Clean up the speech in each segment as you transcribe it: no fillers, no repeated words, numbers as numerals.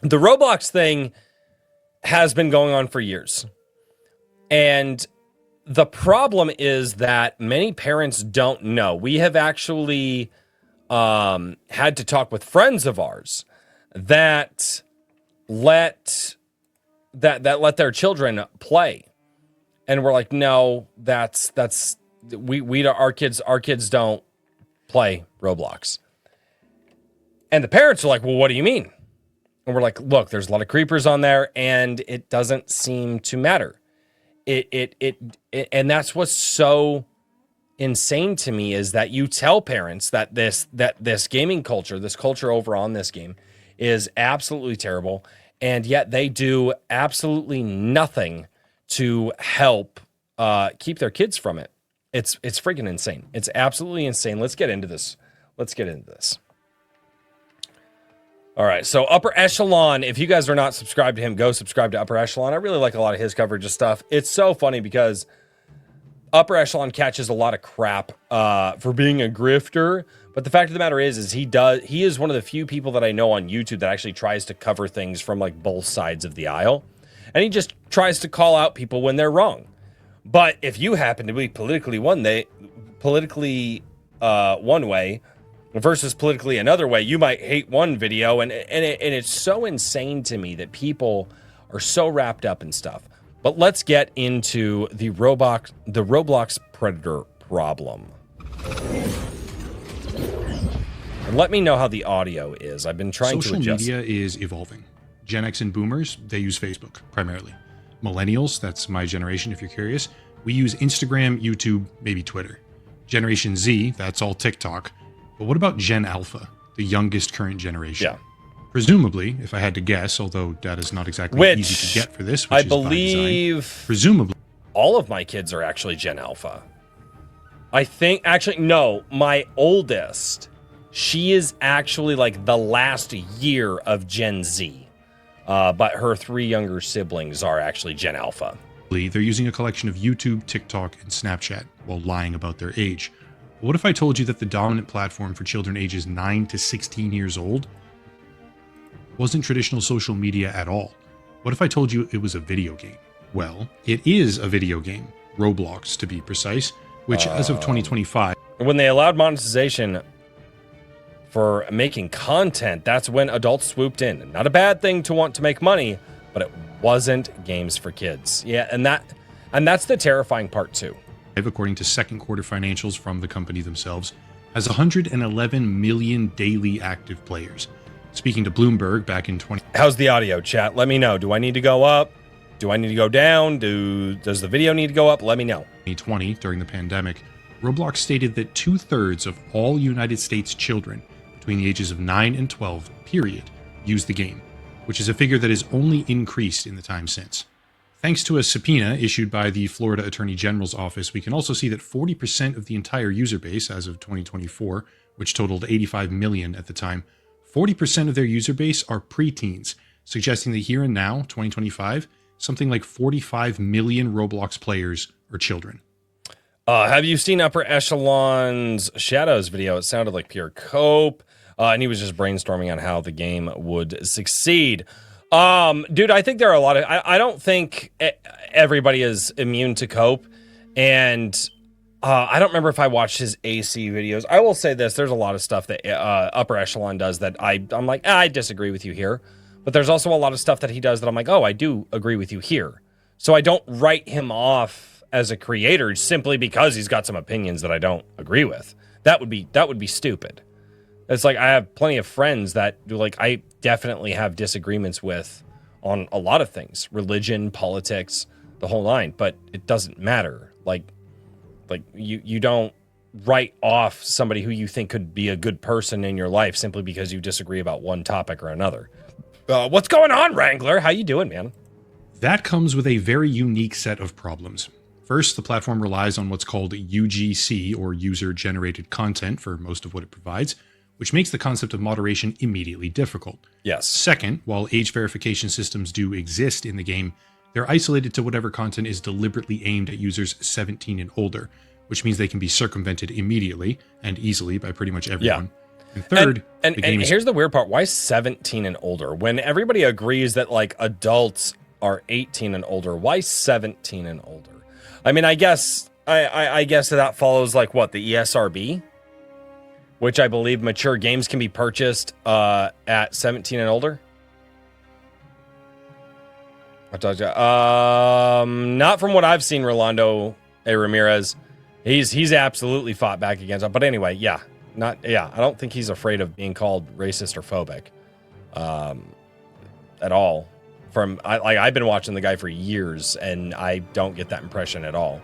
The Roblox thing has been going on for years. And the problem is that many parents don't know. We have actually had to talk with friends of ours that let their children play. And we're like, no, our kids don't play Roblox. And the parents are like, well, what do you mean? And we're like, look, there's a lot of creepers on there, and it doesn't seem to matter. And that's what's so insane to me is that you tell parents that this gaming culture, this culture over on this game, is absolutely terrible, and yet they do absolutely nothing to help keep their kids from it. It's freaking insane. It's absolutely insane. Let's get into this. All right, so Upper Echelon, if you guys are not subscribed to him, go subscribe to Upper Echelon. I really like a lot of his coverage of stuff. It's so funny because Upper Echelon catches a lot of crap for being a grifter, but the fact of the matter is he is one of the few people that I know on YouTube that actually tries to cover things from like both sides of the aisle, and he just tries to call out people when they're wrong. But if you happen to be politically one way versus politically another way, you might hate one video, and it's so insane to me that people are so wrapped up in stuff. But let's get into the Roblox predator problem. And let me know how the audio is. I've been trying to adjust. Social media is evolving. Gen X and boomers, they use Facebook primarily. Millennials, that's my generation if you're curious, we use Instagram, YouTube, maybe Twitter. Generation Z, that's all TikTok. But what about Gen Alpha, the youngest current generation? Yeah. Presumably, if I had to guess, although data's not exactly easy to get for this, which I is believe by design, presumably all of my kids are actually Gen Alpha. I think, actually, no, my oldest, she is actually like the last year of Gen Z. But her 3 younger siblings are actually Gen Alpha. they're using a collection of YouTube, TikTok, and Snapchat while lying about their age. But what if I told you that the dominant platform for children ages 9 to 16 years old wasn't traditional social media at all? What if I told you it was a video game? Well, it is a video game, Roblox to be precise, which as of 2025... When they allowed monetization for making content, that's when adults swooped in. Not a bad thing to want to make money, but it wasn't games for kids. Yeah, and that's the terrifying part too. According to second quarter financials from the company themselves, has 111 million daily active players. Speaking to Bloomberg back in 20... How's the audio, chat? Let me know. Do I need to go up? Do I need to go down? Does the video need to go up? Let me know. 2020, during the pandemic, Roblox stated that 2/3 of all United States children between the ages of 9 and 12, period, use the game, which is a figure that has only increased in the time since. Thanks to a subpoena issued by the Florida Attorney General's office, we can also see that 40% of the entire user base as of 2024, which totaled 85 million at the time, 40% of their user base are preteens, suggesting that here and now, 2025, something like 45 million Roblox players are children. Have you seen Upper Echelon's Shadows video? It sounded like pure cope, and he was just brainstorming on how the game would succeed. Dude, I think there are a lot of... I don't think everybody is immune to cope, and I don't remember if I watched his AC videos. I will say this, there's a lot of stuff that Upper Echelon does that I'm like, I disagree with you here. But there's also a lot of stuff that he does that I'm like, oh, I do agree with you here. So I don't write him off as a creator simply because he's got some opinions that I don't agree with. That would be stupid. It's like I have plenty of friends that do, like, I definitely have disagreements with on a lot of things, religion, politics, the whole nine, but it doesn't matter. Like you don't write off somebody who you think could be a good person in your life simply because you disagree about one topic or another. What's going on, Wrangler? How you doing, man? That comes with a very unique set of problems. First, the platform relies on what's called UGC, or user-generated content, for most of what it provides, which makes the concept of moderation immediately difficult. Yes. Second, while age verification systems do exist in the game, they're isolated to whatever content is deliberately aimed at users 17 and older, which means they can be circumvented immediately and easily by pretty much everyone. And third, and the game is here's the weird part. Why 17 and older? When everybody agrees that like adults are 18 and older, why 17 and older? I mean, I guess I guess that follows like what, the ESRB, which I believe mature games can be purchased at 17 and older. Not from what I've seen, Rolando A. Ramirez. He's absolutely fought back against it. But anyway, I don't think he's afraid of being called racist or phobic at all. I've been watching the guy for years, and I don't get that impression at all.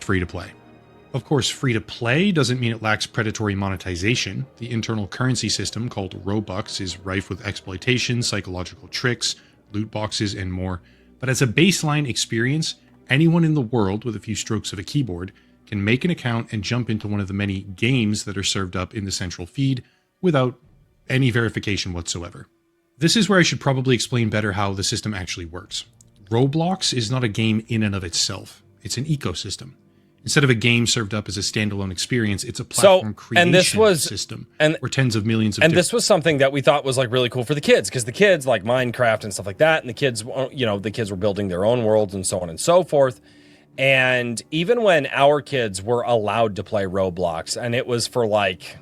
free to play. Of course, free to play doesn't mean it lacks predatory monetization. The internal currency system called Robux is rife with exploitation, psychological tricks, loot boxes, and more. But as a baseline experience, anyone in the world with a few strokes of a keyboard can make an account and jump into one of the many games that are served up in the central feed without any verification whatsoever. This is where I should probably explain better how the system actually works. Roblox is not a game in and of itself. It's an ecosystem. Instead of a game served up as a standalone experience, it's a platform creation system where tens of millions of this was something that we thought was like really cool for the kids, because the kids like Minecraft and stuff like that, and the kids were building their own worlds and so on and so forth. And even when our kids were allowed to play Roblox, and it was for like,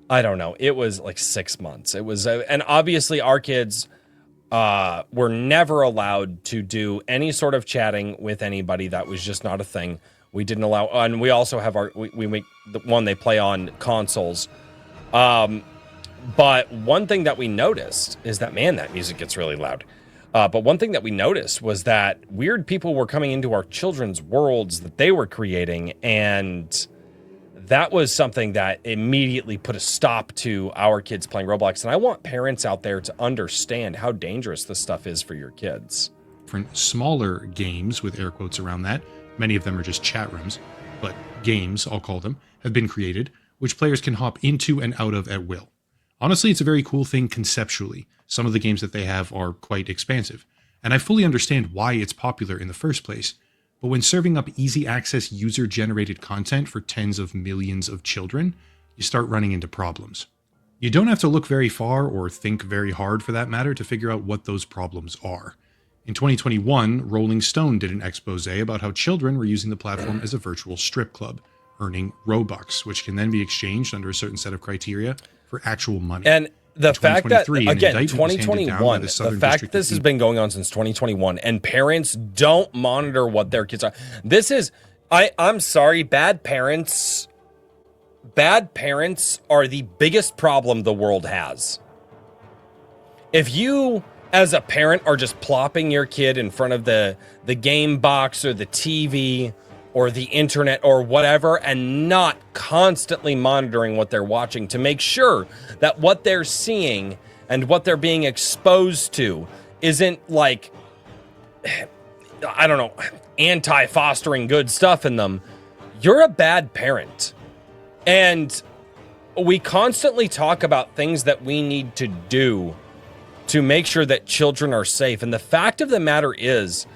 I don't know, it was like 6 months. It was, and obviously our kids were never allowed to do any sort of chatting with anybody. That was just not a thing. We didn't allow, and we also have we make the one they play on consoles. But one thing that we noticed is that, man, that music gets really loud. But one thing that we noticed was that weird people were coming into our children's worlds that they were creating, and that was something that immediately put a stop to our kids playing Roblox. And I want parents out there to understand how dangerous this stuff is for your kids. Different smaller games, with air quotes around that, many of them are just chat rooms, but games, I'll call them, have been created, which players can hop into and out of at will. Honestly, it's a very cool thing conceptually. Some of the games that they have are quite expansive, and I fully understand why it's popular in the first place. But when serving up easy access user-generated content for tens of millions of children, you start running into problems. You don't have to look very far or think very hard for that matter to figure out what those problems are. In 2021, Rolling Stone did an expose about how children were using the platform as a virtual strip club, earning Robux, which can then be exchanged under a certain set of criteria for actual money. And the fact that, again, 2021, the fact that this has been going on since 2021, and parents don't monitor what their kids are. This is, I'm sorry, bad parents are the biggest problem the world has. If you, as a parent, are just plopping your kid in front of the game box or the TV or the internet or whatever, and not constantly monitoring what they're watching to make sure that what they're seeing and what they're being exposed to isn't like, I don't know, anti-fostering good stuff in them, you're a bad parent. And we constantly talk about things that we need to do to make sure that children are safe. And the fact of the matter is,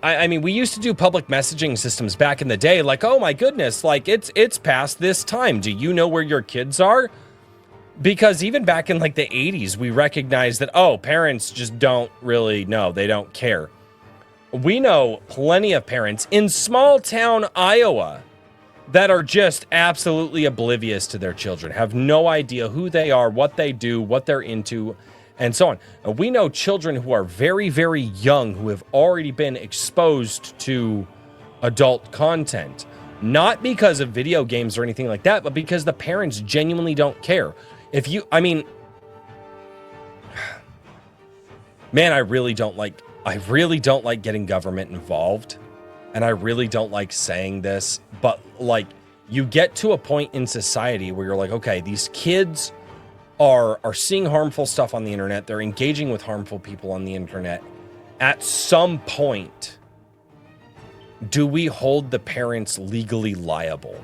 I mean, we used to do public messaging systems back in the day, like, oh my goodness, like it's past this time. Do you know where your kids are? Because even back in like the 80s, we recognized that, oh, parents just don't really know. They don't care. We know plenty of parents in small town Iowa that are just absolutely oblivious to their children, have no idea who they are, what they do, what they're into, and so on. We know children who are very, very young who have already been exposed to adult content, not because of video games or anything like that, but because the parents genuinely don't care. Man, I really don't like getting government involved, and I really don't like saying this, but like, you get to a point in society where you're like, okay, these kids are seeing harmful stuff on the internet. They're engaging with harmful people on the internet. At some point, do we hold the parents legally liable?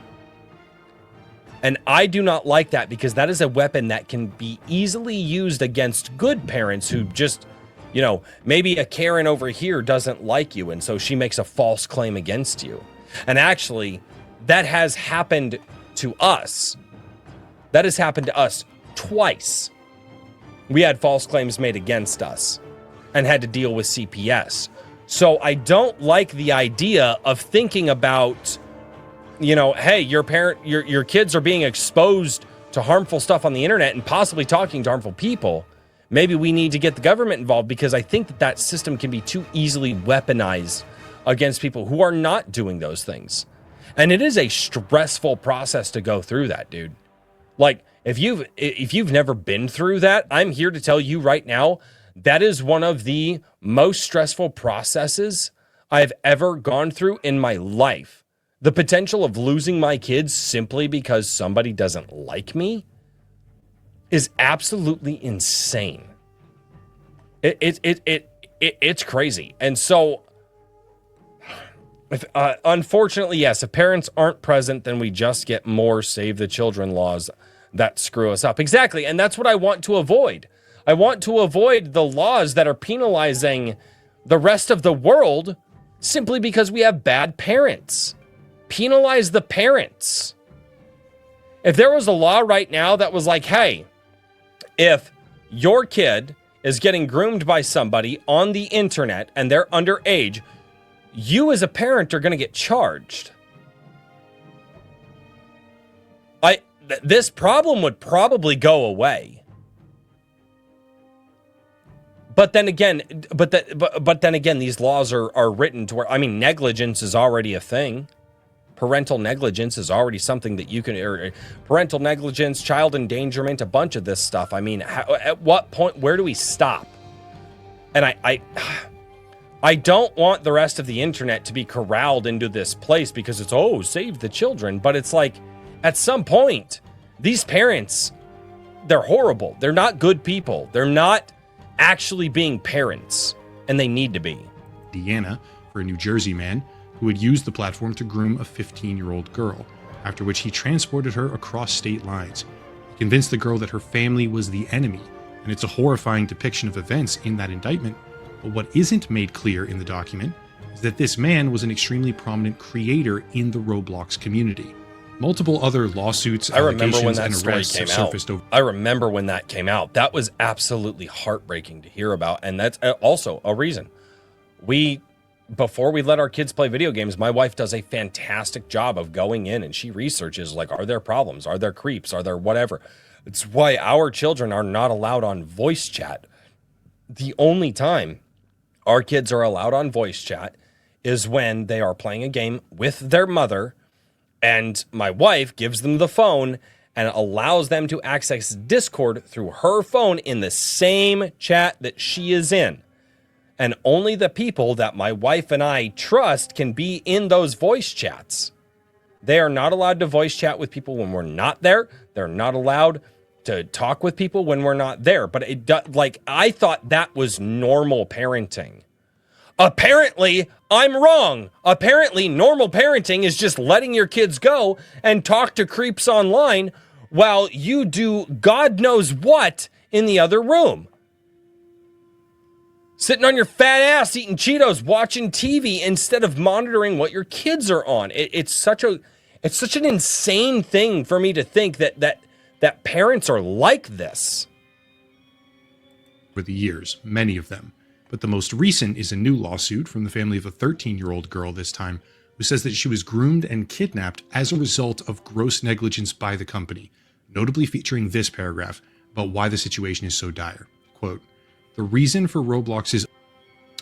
And I do not like that, because that is a weapon that can be easily used against good parents who just, you know, maybe a Karen over here doesn't like you, and so she makes a false claim against you. And actually, that has happened to us. That has happened to us twice. We had false claims made against us and had to deal with CPS. So I don't like the idea of thinking about, hey, your kids are being exposed to harmful stuff on the internet and possibly talking to harmful people. Maybe we need to get the government involved, because I think that system can be too easily weaponized against people who are not doing those things. And it is a stressful process to go through that, dude. Like, if you've never been through that, I'm here to tell you right now, that is one of the most stressful processes I've ever gone through in my life. The potential of losing my kids simply because somebody doesn't like me is absolutely insane. It's crazy. And so, unfortunately, yes, if parents aren't present, then we just get more Save the Children laws that screw us up. Exactly. And that's what I want to avoid. I want to avoid the laws that are penalizing the rest of the world simply because we have bad parents. Penalize the parents. If there was a law right now that was like, hey, if your kid is getting groomed by somebody on the internet and they're underage, you as a parent are going to get charged. This problem would probably go away. But then again, these laws are written to where, negligence is already a thing. Parental negligence is already something that you can, parental negligence, child endangerment, a bunch of this stuff. At what point, where do we stop? And I don't want the rest of the internet to be corralled into this place because it's, save the children. But it's like, at some point, these parents, they're horrible. They're not good people. They're not actually being parents, and they need to be. Indiana for a New Jersey man who had used the platform to groom a 15-year-old girl, after which he transported her across state lines. He convinced the girl that her family was the enemy, and it's a horrifying depiction of events in that indictment. But what isn't made clear in the document is that this man was an extremely prominent creator in the Roblox community. Multiple other lawsuits, allegations, and arrests have surfaced over. I remember when that came out. That was absolutely heartbreaking to hear about, and that's also a reason. Before we let our kids play video games, my wife does a fantastic job of going in and she researches, like, are there problems? Are there creeps? Are there whatever? It's why our children are not allowed on voice chat. The only time our kids are allowed on voice chat is when they are playing a game with their mother, and my wife gives them the phone and allows them to access Discord through her phone in the same chat that she is in. And only the people that my wife and I trust can be in those voice chats. They are not allowed to voice chat with people when we're not there. They're not allowed to talk with people when we're not there. But I thought that was normal parenting. Apparently, I'm wrong. Apparently, normal parenting is just letting your kids go and talk to creeps online while you do God knows what in the other room. Sitting on your fat ass, eating Cheetos, watching TV instead of monitoring what your kids are on. It's such an insane thing for me to think that parents are like this. For the years, many of them. But the most recent is a new lawsuit from the family of a 13-year-old girl this time, who says that she was groomed and kidnapped as a result of gross negligence by the company, notably featuring this paragraph about why the situation is so dire. Quote, "The reason for Roblox's..."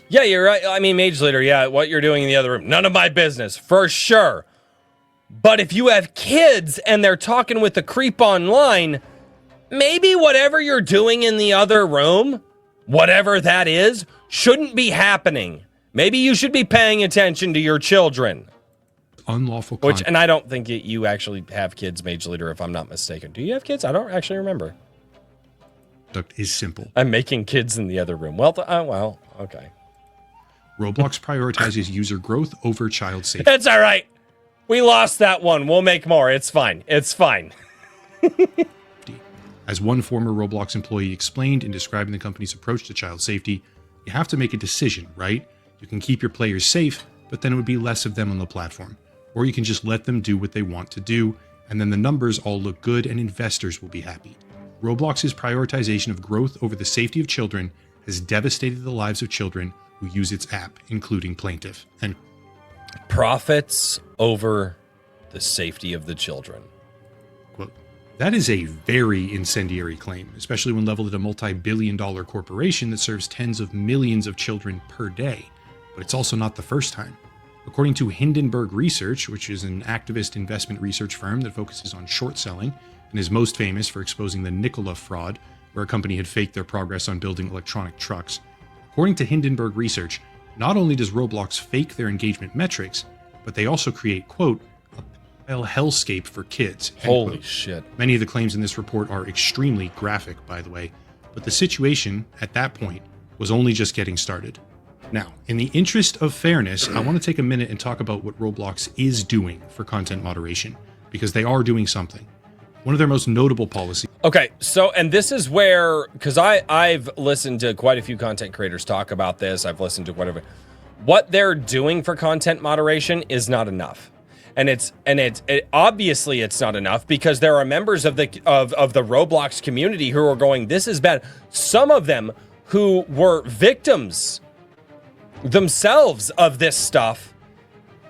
Yeah, you're right. Mage Leader, yeah, what you're doing in the other room, none of my business, for sure. But if you have kids and they're talking with the creep online, maybe whatever you're doing in the other room, whatever that is, shouldn't be happening. Maybe you should be paying attention to your children. Unlawful And I don't think you actually have kids, Mage Leader, if I'm not mistaken. Do you have kids? I don't actually remember. Is simple. I'm making kids in the other room. Well, okay. Roblox prioritizes user growth over child safety. It's all right. We lost that one. We'll make more. It's fine. It's fine. As one former Roblox employee explained in describing the company's approach to child safety, you have to make a decision, right? You can keep your players safe, but then it would be less of them on the platform. Or you can just let them do what they want to do, and then the numbers all look good and investors will be happy. Roblox's prioritization of growth over the safety of children has devastated the lives of children who use its app, including plaintiff. And profits over the safety of the children. quote, that is a very incendiary claim, especially when leveled at a multi-billion-dollar corporation that serves tens of millions of children per day. But it's also not the first time. According to Hindenburg Research, which is an activist investment research firm that focuses on short selling and is most famous for exposing the Nikola fraud, where a company had faked their progress on building electronic trucks. According to Hindenburg Research, not only does Roblox fake their engagement metrics, but they also create, quote, a pedophile hellscape for kids. Holy quote. shit. Many of the claims in this report are extremely graphic, by the way, but the situation at that point was only just getting started. Now, in the interest of fairness, I want to take a minute and talk about what Roblox is doing for content moderation, because they are doing something. One of their most notable policies. Okay, so, and this is where, because I've listened to quite a few content creators talk about this. I've listened to whatever. What they're doing for content moderation is not enough. And it's obviously it's not enough because there are members of the Roblox community who are going, this is bad. Some of them who were victims themselves of this stuff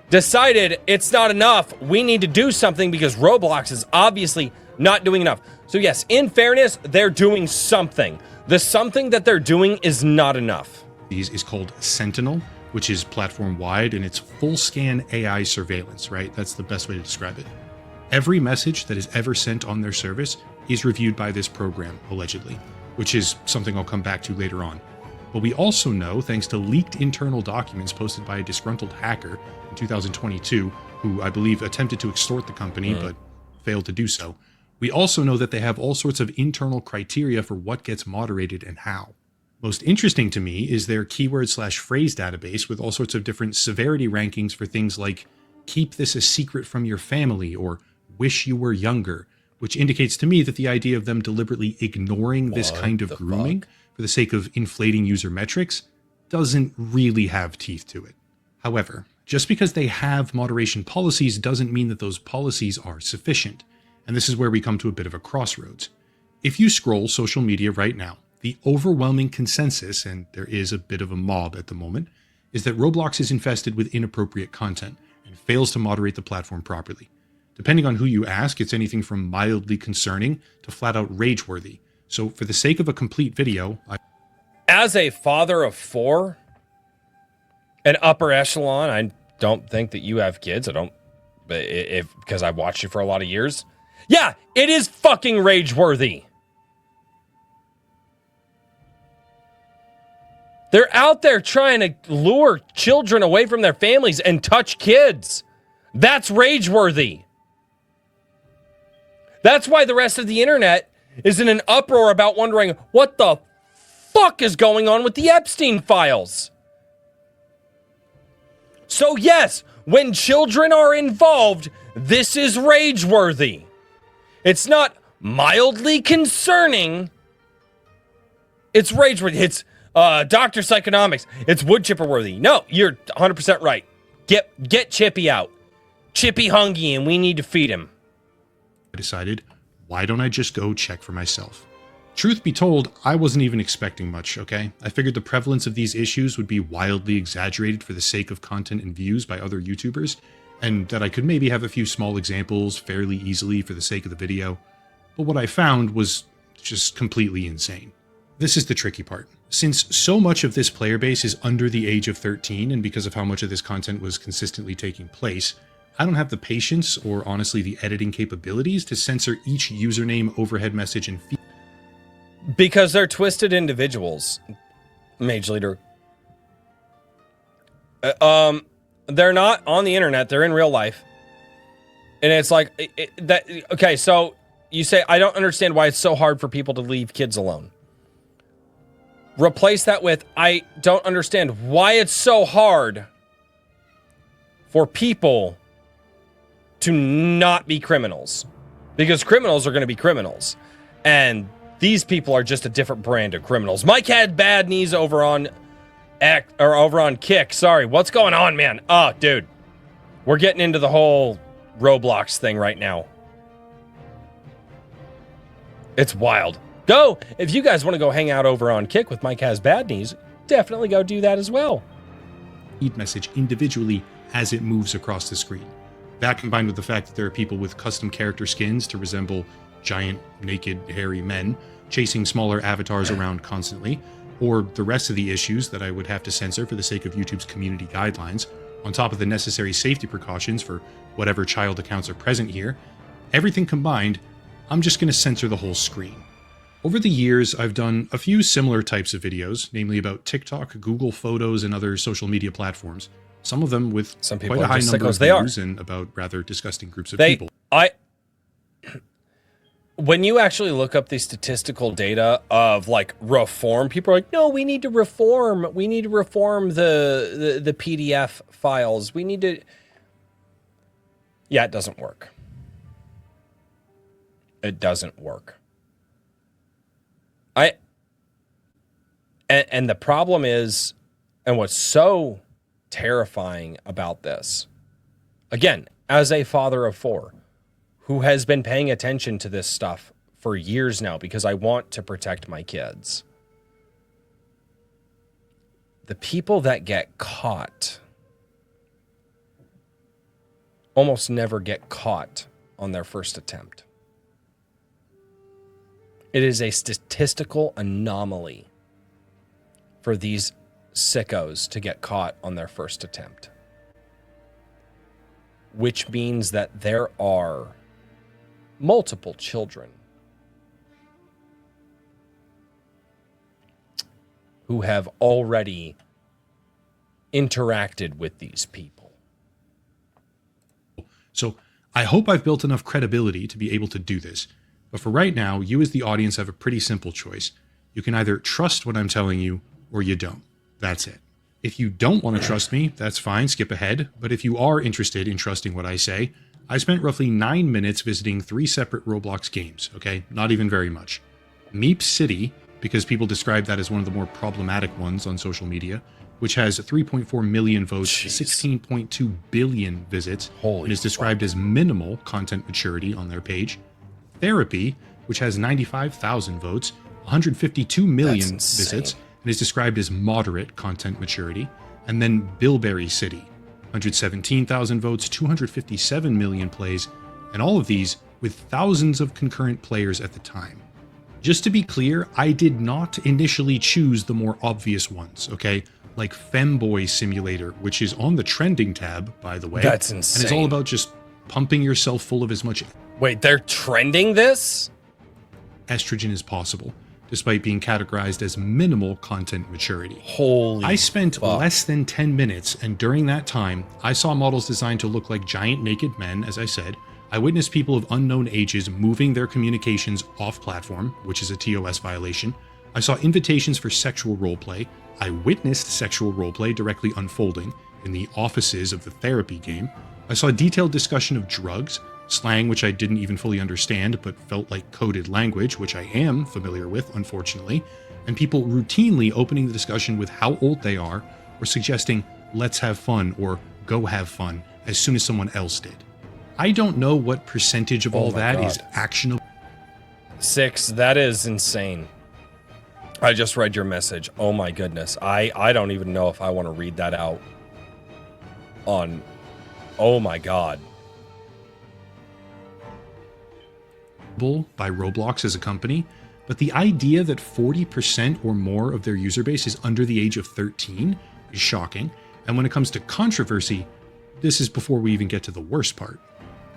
decided it's not enough. We need to do something because Roblox is obviously not doing enough. So yes, in fairness, they're doing something. The something that they're doing is not enough. Is called Sentinel, which is platform-wide, and it's full scan AI surveillance, right? That's the best way to describe it. Every message that is ever sent on their service is reviewed by this program, allegedly, which is something I'll come back to later on. But we also know, thanks to leaked internal documents posted by a disgruntled hacker in 2022, who I believe attempted to extort the company, but failed to do so, we also know that they have all sorts of internal criteria for what gets moderated and how. Most interesting to me is their keyword/phrase database with all sorts of different severity rankings for things like keep this a secret from your family or wish you were younger, which indicates to me that the idea of them deliberately ignoring this kind of grooming for the sake of inflating user metrics doesn't really have teeth to it. However, just because they have moderation policies doesn't mean that those policies are sufficient. And this is where we come to a bit of a crossroads. If you scroll social media right now, the overwhelming consensus, and there is a bit of a mob at the moment, is that Roblox is infested with inappropriate content and fails to moderate the platform properly. Depending on who you ask, it's anything from mildly concerning to flat out rage-worthy. So for the sake of a complete video, as a father of 4, an upper echelon, I don't think that you have kids. I don't, because I've watched you for a lot of years. Yeah, it is fucking rage-worthy. They're out there trying to lure children away from their families and touch kids. That's rage-worthy. That's why the rest of the internet is in an uproar about wondering what the fuck is going on with the Epstein files. So yes, when children are involved, this is rage-worthy. It's not mildly concerning. It's rage-worthy. It's Dr. Psychonomics. It's wood chipper worthy. No, you're 100% right. Get Chippy out. Chippy hungry and we need to feed him. I decided, why don't I just go check for myself? Truth be told, I wasn't even expecting much, okay? I figured the prevalence of these issues would be wildly exaggerated for the sake of content and views by other YouTubers, and that I could maybe have a few small examples fairly easily for the sake of the video. But what I found was just completely insane. This is the tricky part. Since so much of this player base is under the age of 13, and because of how much of this content was consistently taking place, I don't have the patience or honestly the editing capabilities to censor each username, overhead message, and feed. Because they're twisted individuals, Mage Leader. They're not on the internet, they're in real life. And it's like, okay, so you say, I don't understand why it's so hard for people to leave kids alone. Replace that with, I don't understand why it's so hard for people to not be criminals. Because criminals are going to be criminals. And these people are just a different brand of criminals. Mike had bad knees over on Kick. Sorry, what's going on, man? Oh, dude. We're getting into the whole Roblox thing right now. It's wild. Go! If you guys want to go hang out over on Kick with Mike Has Bad Knees, definitely go do that as well. Message individually as it moves across the screen. That combined with the fact that there are people with custom character skins to resemble giant, naked, hairy men chasing smaller avatars around constantly, or the rest of the issues that I would have to censor for the sake of YouTube's community guidelines, on top of the necessary safety precautions for whatever child accounts are present here, everything combined, I'm just going to censor the whole screen. Over the years, I've done a few similar types of videos, namely about TikTok, Google Photos, and other social media platforms. Some of them with Some people quite a are high just number sickos. of They are. views and about rather disgusting groups of people. When you actually look up the statistical data of like reform, people are like, no, we need to reform. We need to reform the PDF files. We need to. Yeah, it doesn't work. It doesn't work. And the problem is, and what's so terrifying about this, again, as a father of 4, who has been paying attention to this stuff for years now because I want to protect my kids. The people that get caught almost never get caught on their first attempt. It is a statistical anomaly for these sickos to get caught on their first attempt, which means that there are multiple children who have already interacted with these people. So I hope I've built enough credibility to be able to do this. But for right now, you as the audience have a pretty simple choice. You can either trust what I'm telling you or you don't. That's it. If you don't want to trust me, that's fine, skip ahead. But if you are interested in trusting what I say, I spent roughly 9 minutes visiting 3 separate Roblox games, okay? Not even very much. Meep City, because people describe that as one of the more problematic ones on social media, which has 3.4 million votes, 16.2 billion visits, and is described as minimal content maturity on their page. Therapy, which has 95,000 votes, 152 million visits, and is described as moderate content maturity. And then Bilberry City, 117,000 votes, 257 million plays, and all of these with thousands of concurrent players at the time. Just to be clear, I did not initially choose the more obvious ones, okay? Like Femboy Simulator, which is on the trending tab, by the way. That's insane. And it's all about just pumping yourself full of as much Wait, they're trending this? estrogen as possible, despite being categorized as minimal content maturity. Holy I spent fuck. less than 10 minutes, and during that time, I saw models designed to look like giant naked men, as I said. I witnessed people of unknown ages moving their communications off-platform, which is a TOS violation. I saw invitations for sexual roleplay. I witnessed sexual roleplay directly unfolding in the offices of the therapy game. I saw a detailed discussion of drugs, slang which I didn't even fully understand but felt like coded language, which I am familiar with, unfortunately, and people routinely opening the discussion with how old they are or suggesting let's have fun or go have fun as soon as someone else did. I don't know what percentage of all that is actionable. 6, that is insane. I just read your message. Oh my goodness. I don't even know if I want to read that out on. Oh my God. By Roblox as a company, but the idea that 40% or more of their user base is under the age of 13 is shocking. And when it comes to controversy, this is before we even get to the worst part.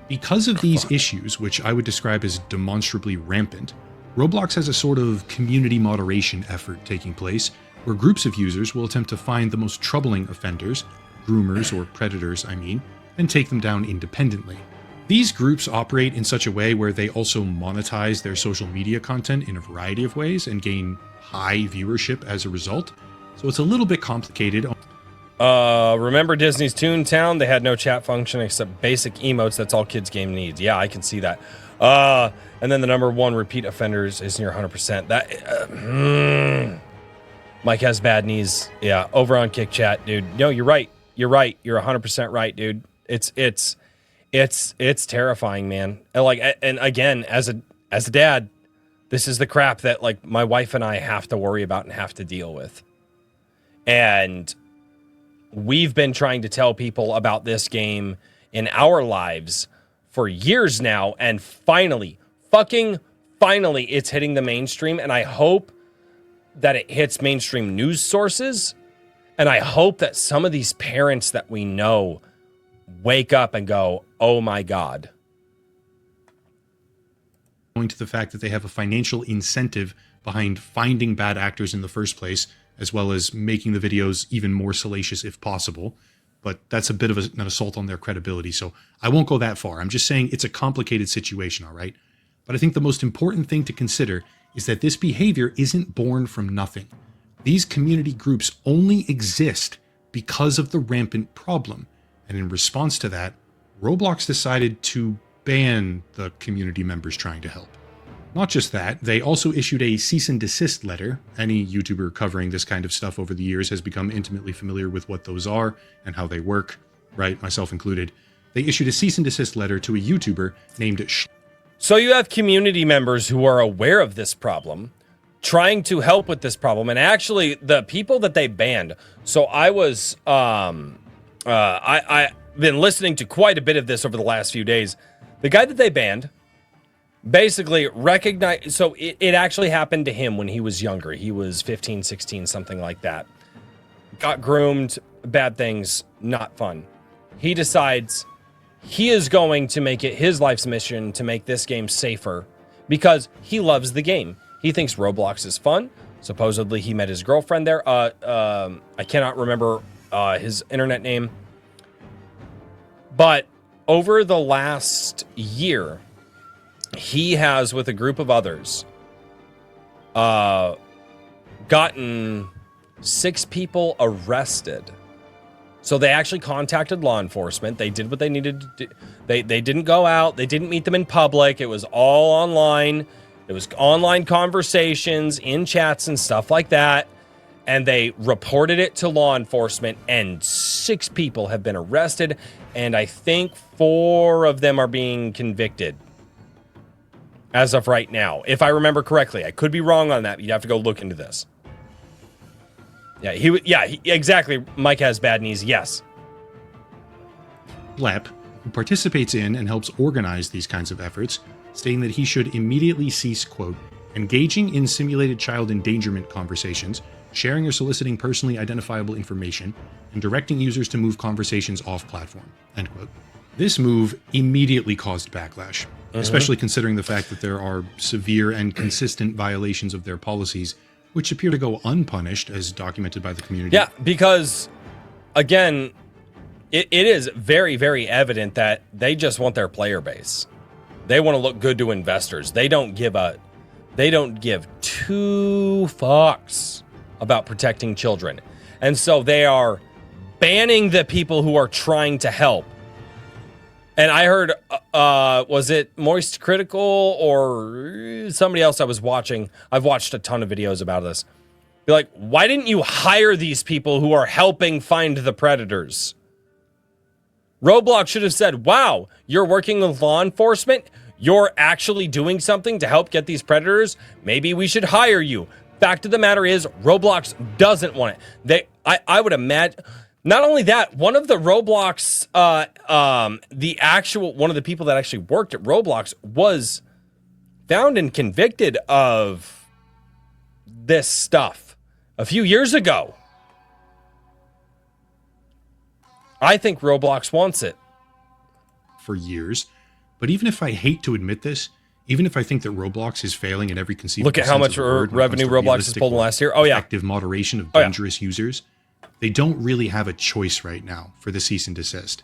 Because of these issues, which I would describe as demonstrably rampant, Roblox has a sort of community moderation effort taking place, where groups of users will attempt to find the most troubling offenders, groomers or predators, I mean, and take them down independently. These groups operate in such a way where they also monetize their social media content in a variety of ways and gain high viewership as a result. So it's a little bit complicated. Remember Disney's Toontown? They had no chat function except basic emotes. That's all kids' game needs. Yeah, I can see that. And then the number 1 repeat offenders is near 100%. That Mike Has Bad Knees. Yeah, over on Kick Chat, dude. No, you're right. You're right. You're 100% right, dude. It's terrifying, man. And like, and again, as a dad, This is the crap that like my wife and I have to worry about and have to deal with. And we've been trying to tell people about this game in our lives for years now. And finally, finally, it's hitting the mainstream. And I hope that it hits mainstream news sources. And I hope that some of these parents that we know wake up and go, oh my God. Going to the fact that they have a financial incentive behind finding bad actors in the first place, as well as making the videos even more salacious if possible. But that's a bit of an assault on their credibility, so I won't go that far. I'm just saying it's a complicated situation, all right? But I think the most important thing to consider is that this behavior isn't born from nothing. These community groups only exist because of the rampant problem. And in response to that, Roblox decided to ban the community members trying to help. Not just that, they also issued a cease and desist letter. Any YouTuber covering this kind of stuff over the years has become intimately familiar with what those are and how they work, right? Myself included. They issued a cease and desist letter to a YouTuber named So you have community members who are aware of this problem, trying to help with this problem, and actually the people that they banned. So I was, I've been listening to quite a bit of this over the last few days. The guy that they banned basically recognized, so it actually happened to him when he was younger. He was 15, 16, something like that. Got groomed, bad things, not fun. He decides he is going to make it his life's mission to make this game safer because he loves the game. He thinks Roblox is fun. Supposedly he met his girlfriend there. I cannot remember his internet name. But over the last year, he has, with a group of others, gotten 6 people arrested. So they actually contacted law enforcement. They did what they needed to do. They didn't go out. They didn't meet them in public. It was all online. It was online conversations in chats and stuff like that. And they reported it to law enforcement, and 6 people have been arrested, and I think 4 of them are being convicted as of right now, if I remember correctly. I could be wrong on that. You'd have to go look into this. Yeah, exactly. Mike has bad knees. Yes. Lep, who participates in and helps organize these kinds of efforts, stating that he should immediately cease, quote, engaging in simulated child endangerment conversations, sharing or soliciting personally identifiable information, and directing users to move conversations off platform, end quote. This move immediately caused backlash, especially considering the fact that there are severe and consistent violations of their policies, which appear to go unpunished, as documented by the community. Yeah, because, again, it is very, very evident that they just want their player base. They want to look good to investors. They don't give 2 fucks about protecting children. And so they are banning the people who are trying to help. And I heard, was it Moist Critical or somebody else I was watching? I've watched a ton of videos about this. Be like, why didn't you hire these people who are helping find the predators? Roblox should have said, wow, you're working with law enforcement? You're actually doing something to help get these predators? Maybe we should hire you. Fact of the matter is, Roblox doesn't want it. I would imagine. Not only that, one of the Roblox, one of the people that actually worked at Roblox was found and convicted of this stuff a few years ago. I think Roblox wants it. For years. But even if I hate to admit this, even if I think that Roblox is failing in every conceivable Look at how much revenue Roblox has pulled in the last year. Oh, yeah. Effective moderation of dangerous users. They don't really have a choice right now for the cease and desist.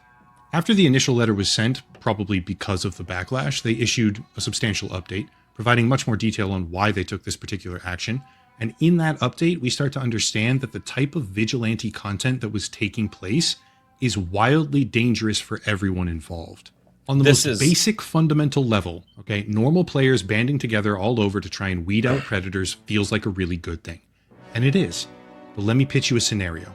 After the initial letter was sent, probably because of the backlash, they issued a substantial update, providing much more detail on why they took this particular action. And in that update, we start to understand that the type of vigilante content that was taking place is wildly dangerous for everyone involved. On the most basic fundamental level, okay, normal players banding together all over to try and weed out predators feels like a really good thing. And it is. But let me pitch you a scenario.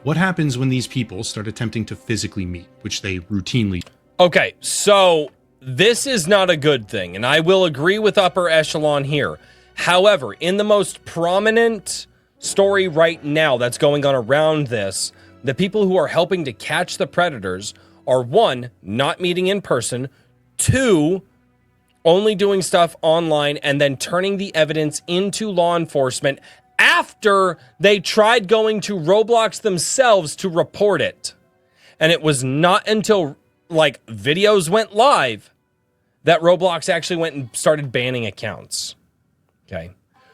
What happens when these people start attempting to physically meet, which they routinely... Okay, so This is not a good thing, and I will agree with upper echelon here. However, in the most prominent story right now that's going on around this, the people who are helping to catch the predators are, one, not meeting in person, two, only doing stuff online and then turning the evidence into law enforcement after they tried going to Roblox themselves to report it. And it was not until like videos went live that Roblox actually went and started banning accounts. Okay.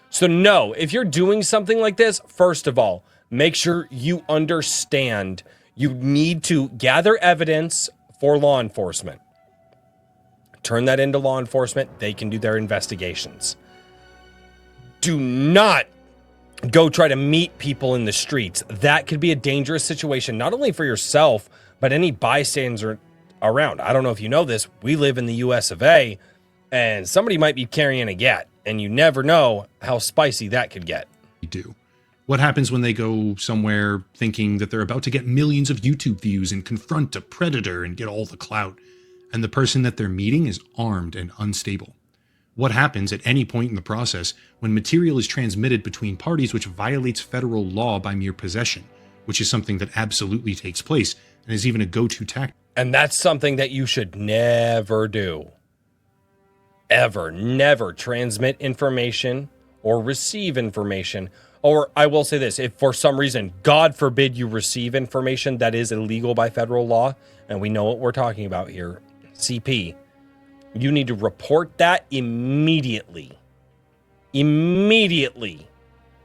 So no, if you're doing something like this, first of all, make sure you understand you need to gather evidence for law enforcement. Turn that into law enforcement. They can do their investigations. Do not go try to meet people in the streets. That could be a dangerous situation, not only for yourself, but any bystander around. I don't know if you know this. We live in the US of A, and somebody might be carrying a gat, and you never know how spicy that could get. Do. What happens when they go somewhere thinking that they're about to get millions of YouTube views and confront a predator and get all the clout, and the person that they're meeting is armed and unstable? What happens at any point in the process when material is transmitted between parties which violates federal law by mere possession, which is something that absolutely takes place and is even a go-to tactic? And that's something that you should never do. Ever. Never transmit information or receive information. Or I will say this, if for some reason, God forbid, you receive information that is illegal by federal law, and we know what we're talking about here, CP, you need to report that immediately. Immediately.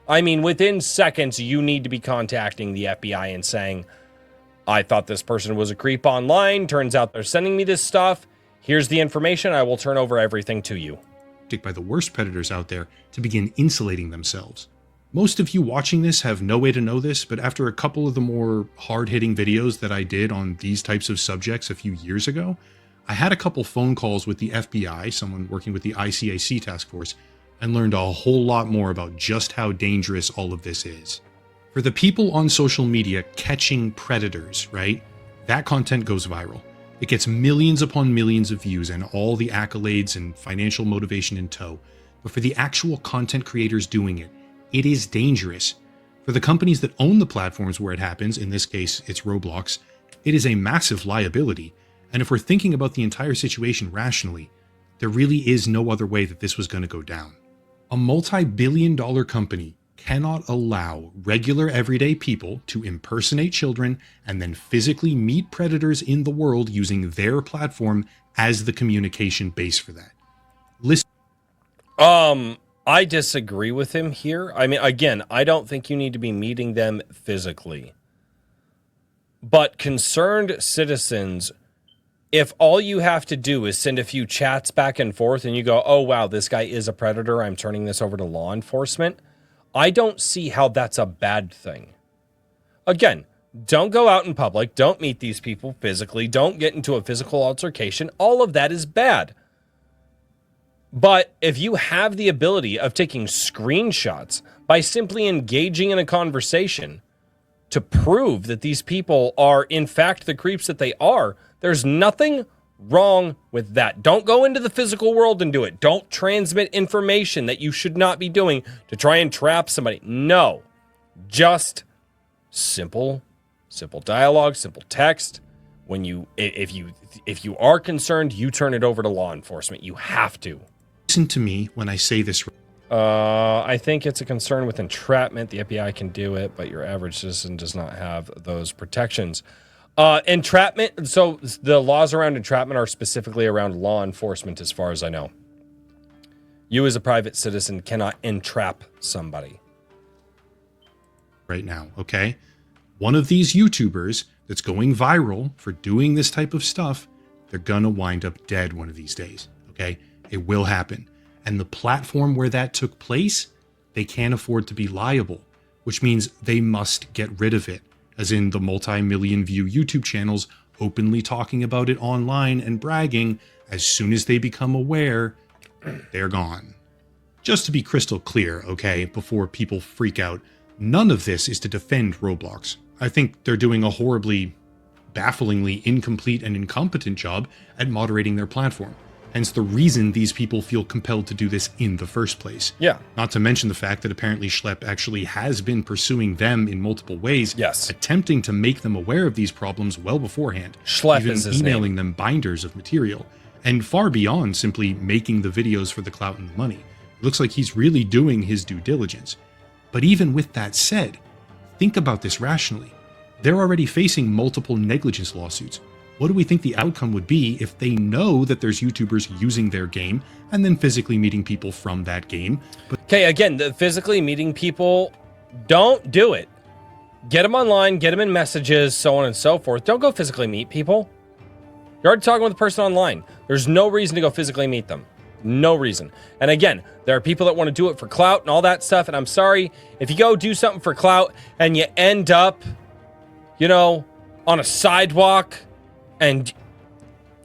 I mean, within seconds, you need to be contacting the FBI and saying, I thought this person was a creep online. Turns out they're sending me this stuff. Here's the information. I will turn over everything to you. By the worst predators out there to begin insulating themselves. Most of you watching this have no way to know this, but after a couple of the more hard-hitting videos that I did on these types of subjects a few years ago, I had a couple phone calls with the FBI, someone working with the ICAC task force, and learned a whole lot more about just how dangerous all of this is. For the people on social media catching predators, right? That content goes viral. It gets millions upon millions of views and all the accolades and financial motivation in tow. But for the actual content creators doing it, it is dangerous. For the companies that own the platforms where it happens, in this case, it's Roblox, it is a massive liability. And if we're thinking about the entire situation rationally, there really is no other way that this was going to go down. A multi-billion-dollar company cannot allow regular everyday people to impersonate children and then physically meet predators in the world using their platform as the communication base for that. Listen. I disagree with him here. I mean, again, I don't think you need to be meeting them physically. But concerned citizens, if all you have to do is send a few chats back and forth and you go, oh, wow, this guy is a predator, I'm turning this over to law enforcement, I don't see how that's a bad thing. Again, don't go out in public. Don't meet these people physically. Don't get into a physical altercation. All of that is bad. But if you have the ability of taking screenshots by simply engaging in a conversation to prove that these people are, in fact, the creeps that they are, there's nothing wrong with that. Don't go into the physical world and do it. Don't transmit information that you should not be doing to try and trap somebody. No, just simple dialogue, simple text. When you, if you are concerned, you turn it over to law enforcement. You have to. Listen to me when I say this. I think it's a concern with entrapment. The FBI can do it, but your average citizen does not have those protections. Entrapment, so the laws around entrapment are specifically around law enforcement, as far as I know. You as a private citizen cannot entrap somebody. Right now, okay? One of these YouTubers that's going viral for doing this type of stuff, they're gonna wind up dead one of these days, okay? It will happen. And the platform where that took place, they can't afford to be liable, which means they must get rid of it. As in the multi-million view YouTube channels openly talking about it online and bragging, as soon as they become aware, they're gone. Just to be crystal clear, okay, before people freak out, none of this is to defend Roblox. I think they're doing a horribly bafflingly incomplete and incompetent job at moderating their platform. Hence the reason these people feel compelled to do this in the first place. Yeah. Not to mention the fact that apparently Schlepp actually has been pursuing them in multiple ways, Yes. attempting to make them aware of these problems well beforehand, Schlepp even is his emailing name. them binders of material, and far beyond simply making the videos for the clout and the money. It looks like he's really doing his due diligence. But even with that said, think about this rationally. They're already facing multiple negligence lawsuits. What do we think the outcome would be if they know that there's YouTubers using their game and then physically meeting people from that game? But Okay, again, the physically meeting people, don't do it. Get them online, get them in messages, so on and so forth. Don't go physically meet people. You're already talking with the person online. There's no reason to go physically meet them. No reason. And again, there are people that want to do it for clout and all that stuff. And I'm sorry, if you go do something for clout and you end up, on a sidewalk and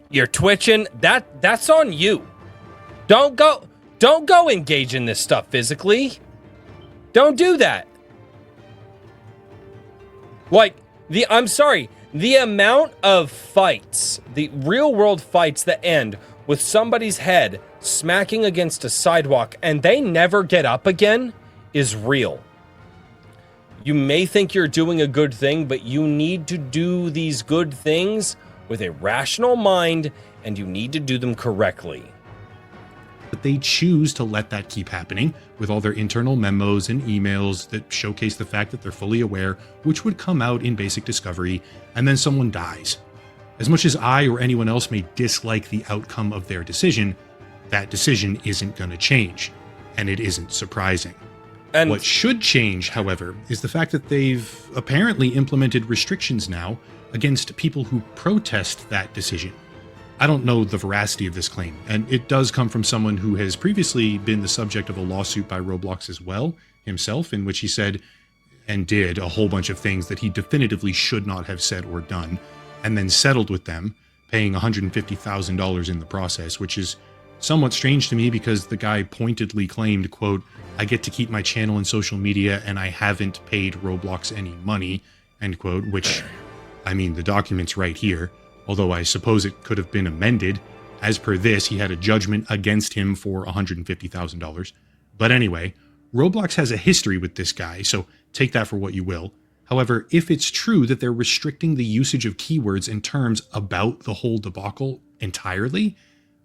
you're twitching, that's on you. Don't go engage in this stuff physically. Don't do that. I'm sorry, the amount of fights, the real world fights that end with somebody's head smacking against a sidewalk and they never get up again is real. You may think you're doing a good thing, but you need to do these good things with a rational mind, and you need to do them correctly. they choose to let that keep happening with all their internal memos and emails that showcase the fact that they're fully aware, which would come out in basic discovery, and then someone dies. As much as I or anyone else may dislike the outcome of their decision, that decision isn't going to change, and it isn't surprising. And what should change, however, is the fact that they've apparently implemented restrictions now against people who protest that decision. I don't know the veracity of this claim, and it does come from someone who has previously been the subject of a lawsuit by Roblox as well, himself, in which he said and did a whole bunch of things that he definitively should not have said or done, and then settled with them, paying $150,000 in the process, which is somewhat strange to me because the guy pointedly claimed, quote, "I get to keep my channel and social media and I haven't paid Roblox any money," end quote, which, I mean, the document's right here, although I suppose it could have been amended. As per this, he had a judgment against him for $150,000. But anyway, Roblox has a history with this guy, so take that for what you will. However, if it's true that they're restricting the usage of keywords and terms about the whole debacle entirely,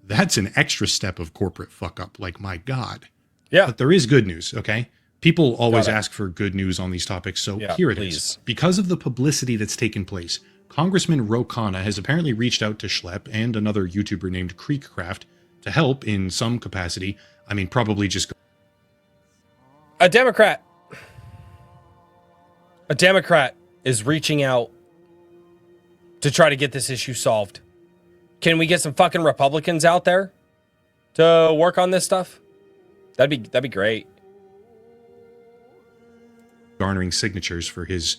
that's an extra step of corporate fuck up, like my God. Yeah. But there is good news, okay? People always ask for good news on these topics, so here it is. Because of the publicity that's taken place, Congressman Ro Khanna has apparently reached out to Schlepp and another YouTuber named Creekcraft to help in some capacity. I mean, probably just... A Democrat is reaching out to try to get this issue solved. Can we get some fucking Republicans out there to work on this stuff? That'd be great. Garnering signatures for his,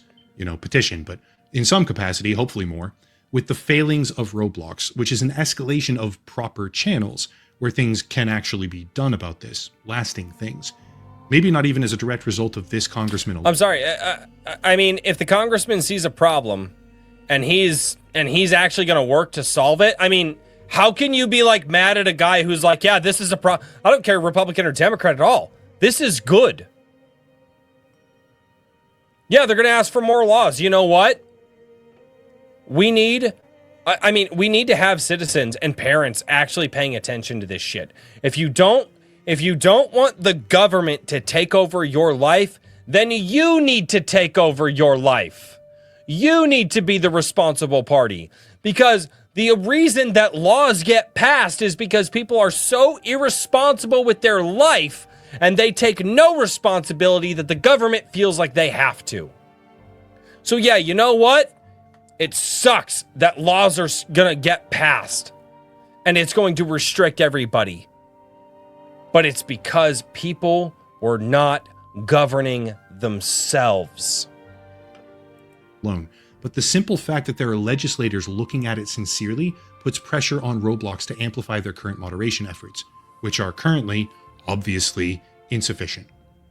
petition, but in some capacity, hopefully more, with the failings of Roblox, which is an escalation of proper channels where things can actually be done about this, lasting things. Maybe not even as a direct result of this congressman alone. I'm sorry. I mean, if the congressman sees a problem and he's actually going to work to solve it, I mean, how can you be like mad at a guy who's like, yeah, this is a problem. I don't care Republican or Democrat at all. This is good. Yeah, they're going to ask for more laws. You know what? We need to have citizens and parents actually paying attention to this shit. If you don't want the government to take over your life, then you need to take over your life. You need to be the responsible party, because the reason that laws get passed is because people are so irresponsible with their life and they take no responsibility that the government feels like they have to. So yeah, you know what? It sucks that laws are gonna get passed and it's going to restrict everybody. But it's because people were not governing themselves. But the simple fact that there are legislators looking at it sincerely puts pressure on Roblox to amplify their current moderation efforts, which are currently, obviously, insufficient.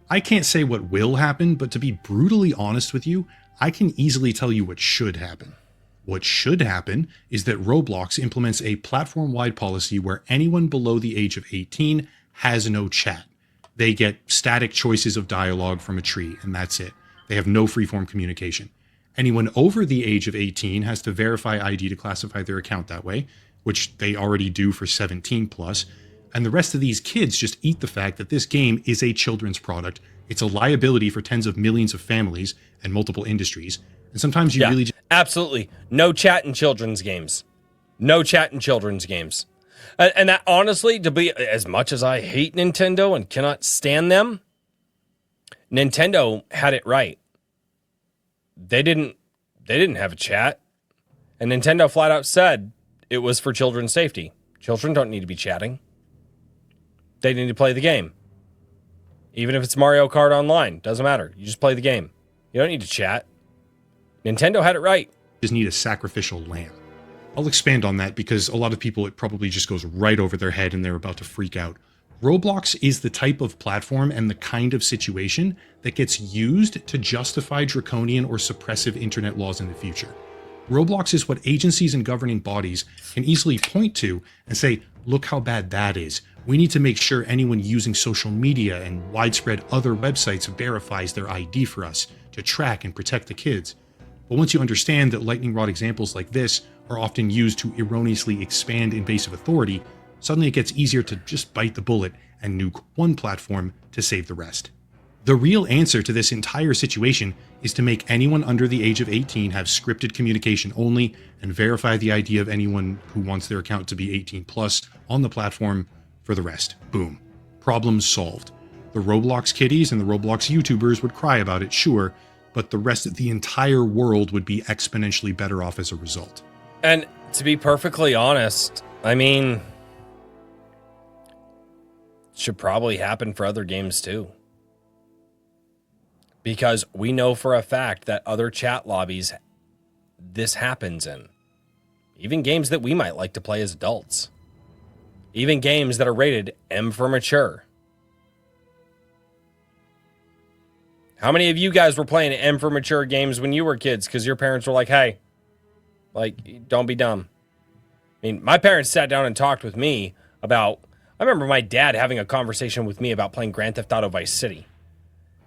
I can't say what will happen, but to be brutally honest with you, I can easily tell you what should happen. What should happen is that Roblox implements a platform-wide policy where anyone below the age of 18 has no chat. They get static choices of dialogue from a tree, and that's it. They have no freeform communication. Anyone over the age of 18 has to verify ID to classify their account that way, which they already do for 17 plus. And the rest of these kids just eat the fact that this game is a children's product. It's a liability for tens of millions of families and multiple industries. And sometimes you really just... Absolutely. No chat in children's games. No chat in children's games. And that, honestly, to be as much as I hate Nintendo and cannot stand them, Nintendo had it right. They didn't have a chat. And Nintendo flat out said it was for children's safety. Children don't need to be chatting. They need to play the game. Even if it's Mario Kart Online, doesn't matter. You just play the game. You don't need to chat. Nintendo had it right. Just need a sacrificial lamb. I'll expand on that because a lot of people, it probably just goes right over their head and they're about to freak out. Roblox is the type of platform and the kind of situation that gets used to justify draconian or suppressive internet laws in the future. Roblox is what agencies and governing bodies can easily point to and say, look how bad that is. We need to make sure anyone using social media and widespread other websites verifies their ID for us to track and protect the kids. But once you understand that lightning rod examples like this are often used to erroneously expand invasive authority, suddenly it gets easier to just bite the bullet and nuke one platform to save the rest. The real answer to this entire situation is to make anyone under the age of 18 have scripted communication only and verify the ID of anyone who wants their account to be 18 plus on the platform for the rest. Boom. Problem solved. The Roblox kiddies and the Roblox YouTubers would cry about it, sure, but the rest of the entire world would be exponentially better off as a result. And to be perfectly honest, I mean, it should probably happen for other games too. Because we know for a fact that other chat lobbies this happens in. Even games that we might like to play as adults. Even games that are rated M for mature. How many of you guys were playing M for mature games when you were kids because your parents were like, hey, like, don't be dumb? I mean, my parents sat down and talked with me about, I remember my dad having a conversation with me about playing Grand Theft Auto Vice City.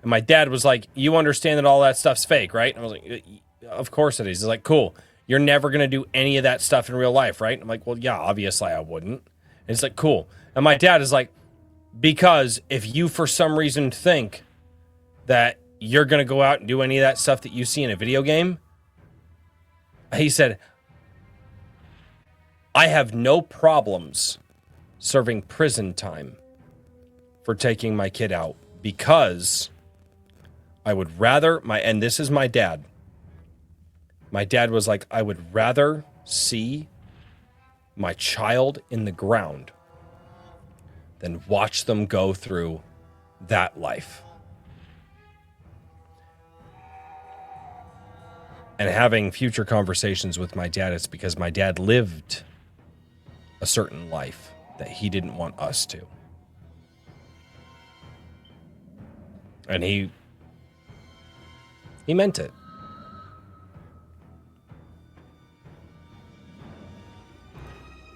And my dad was like, you understand that all that stuff's fake, right? And I was like, of course it is. He's like, cool. You're never going to do any of that stuff in real life, right? I'm like, well, yeah, obviously I wouldn't. And it's like, cool. And my dad is like, because if you for some reason think that you're going to go out and do any of that stuff that you see in a video game, he said, I have no problems serving prison time for taking my kid out because I would rather, and this is my dad. My dad was like, I would rather see my child in the ground than watch them go through that life. And having future conversations with my dad, it's because my dad lived a certain life that he didn't want us to. And he meant it.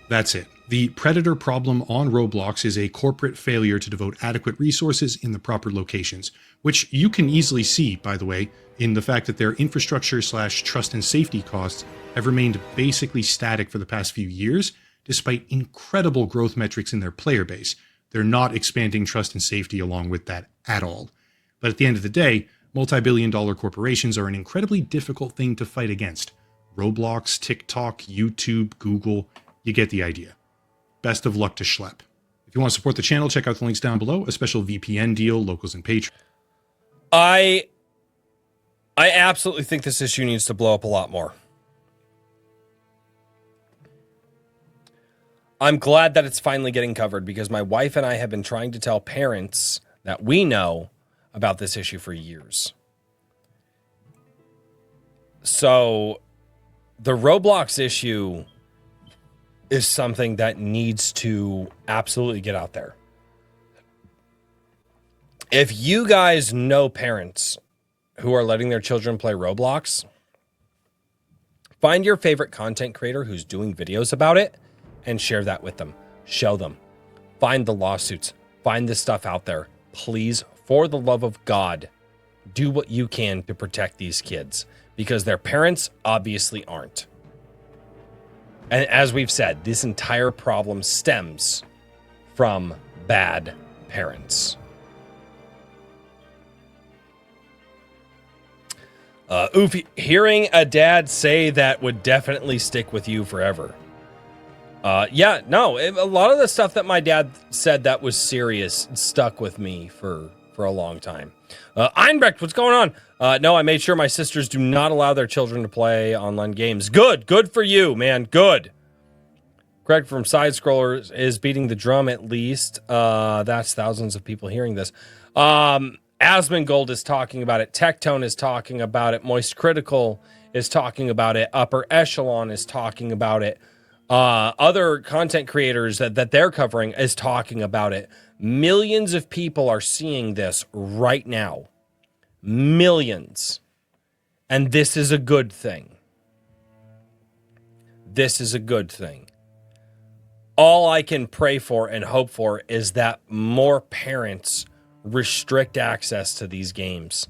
That's it. The predator problem on Roblox is a corporate failure to devote adequate resources in the proper locations, which you can easily see, by the way, in the fact that their infrastructure/trust and safety costs have remained basically static for the past few years, despite incredible growth metrics in their player base. They're not expanding trust and safety along with that at all. But at the end of the day, multi-billion-dollar corporations are an incredibly difficult thing to fight against. Roblox, TikTok, YouTube, Google, you get the idea. Best of luck to Schlep. If you want to support the channel, check out the links down below, a special VPN deal, locals and Patreon. I absolutely think this issue needs to blow up a lot more. I'm glad that it's finally getting covered because my wife and I have been trying to tell parents that we know about this issue for years. So the Roblox issue is something that needs to absolutely get out there. If you guys know parents who are letting their children play Roblox, Find your favorite content creator who's doing videos about it and share that with them. Show them. Find the lawsuits. Find the stuff out there. Please, for the love of God, do what you can to protect these kids because their parents obviously aren't. And as we've said, this entire problem stems from bad parents. Hearing a dad say that would definitely stick with you forever. A lot of the stuff that my dad said that was serious stuck with me for a long time. Einbrecht, what's going on? No, I made sure my sisters do not allow their children to play online games. Good for you, man, good. Greg from Side Scrollers is beating the drum at least. That's thousands of people hearing this. Asmongold is talking about it. Tectone is talking about it. Moist Critical is talking about it. Upper Echelon is talking about it. Other content creators that they're covering is talking about it. Millions of people are seeing this right now. Millions. And this is a good thing. This is a good thing. All I can pray for and hope for is that more parents restrict access to these games.